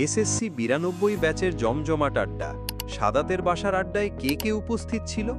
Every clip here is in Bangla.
এসএসসি 92 ব্যাচের জমজমাট আড্ডা। সাদাতের বাসার আড্ডায় কে কে উপস্থিত ছিল?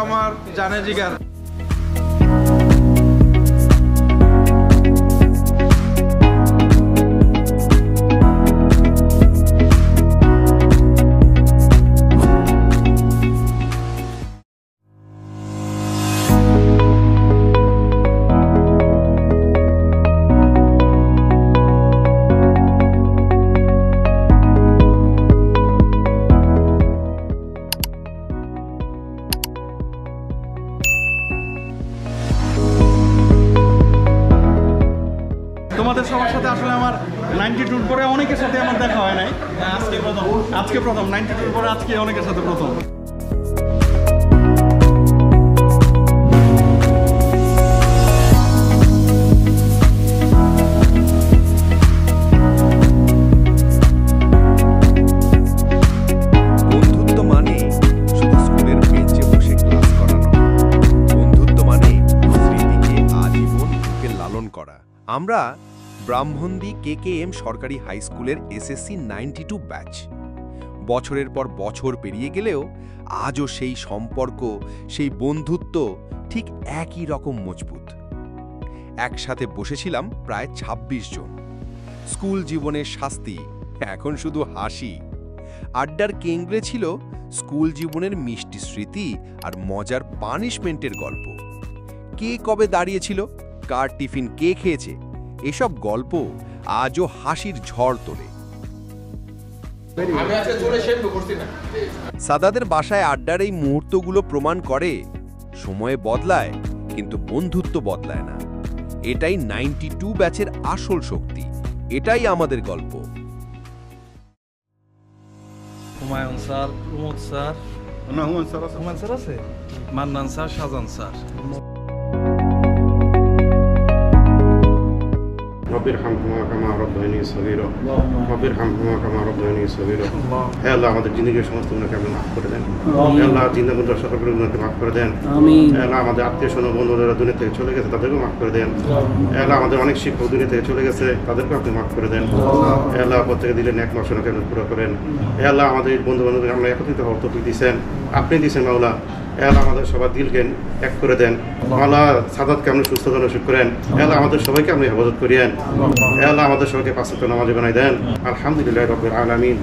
আমার জানে জিগার। তোমাদের সবার সাথে আসলে আমার 92 পরে অনেকের সাথে আমার দেখা হয় নাই, আজকে প্রথম 92 পরে আজকে অনেকের সাথে প্রথম। বন্ধুত্ব মানে শুধু স্কুলের বেঞ্চে বসে ক্লাস করা নয়, বন্ধুত্ব মানে স্মৃতিকে আজীবন বুকে লালন করা। আমরা ব্রাহ্মণদি KKM সরকারি হাই স্কুলের এসএসসি 92 ব্যাচ। বছরের পর বছর পেরিয়ে গেলেও আজও সেই সম্পর্ক, সেই বন্ধুত্ব ঠিক একই রকম মজবুত। একসাথে বসেছিলাম প্রায় 26 জন। স্কুল জীবনের শাস্তি এখন শুধু হাসি। আড্ডার কেন্দ্রে ছিল স্কুল জীবনের মিষ্টি স্মৃতি আর মজার পানিশমেন্টের গল্প। কে কবে দাঁড়িয়েছিল, কার টিফিন কে খেয়েছে, এসব গল্প আজও হাসির ঝড় তোলে। সাদাতের বাসায় আড্ডার এই মুহূর্তগুলো প্রমাণ করে সময়ে বদলায় কিন্তু বন্ধুত্ব বদলায় না। এটাই 92 ব্যাচের আসল শক্তি, এটাই আমাদের গল্প। Humayun sir, Pramod sir, Humayun sir আছে, মান্নান স্যার, শাহজাহান স্যার। رب ارحمهما كما ربياني صغيرا رب ارحمهما كما ربياني صغيرا। হে আল্লাহ, আমাদের জিন্দেগীর সমস্ত গুনাহকে আপনি মাফ করে দেন। হে আল্লাহ, জিন্দামুদ্রা সকল গুনাহকে মাফ করে দেন। আমিন। হে আল্লাহ, আমাদের আত্মীয়-স্বজন বন্ধুরা দুনিয়া থেকে চলে গেছে, তাদেরকেও মাফ করে দেন। হে আল্লাহ, আমাদের অনেক শিক্ষক দুনিয়া থেকে চলে গেছে, তাদেরকেও আপনি মাফ করে দেন। হে আল্লাহ, প্রত্যেকে দিলে নেক বাসনাকে আপনি পুরো করেন। হে আল্লাহ, আমাদের বন্ধু-বান্ধবকে আমরা একত্রিত হওয়ার তৌফিক দিয়েছেন, আপনি দিয়েছেন মাওলা। হে আল্লাহ, আমাদের সবার দিলকে এক করে দেন। মাওলা, সাদাতকে আপনি সুস্থতা নসিব করেন। হে আল্লাহ, আমাদের সবাইকে আপনি হেফাজত করিয়েন। হে আল্লাহ, আমাদের সবাইকে 5 ওয়াক্ত নামাজ বানাই দেন। আলহামদুলিল্লাহ রাব্বিল আলামিন।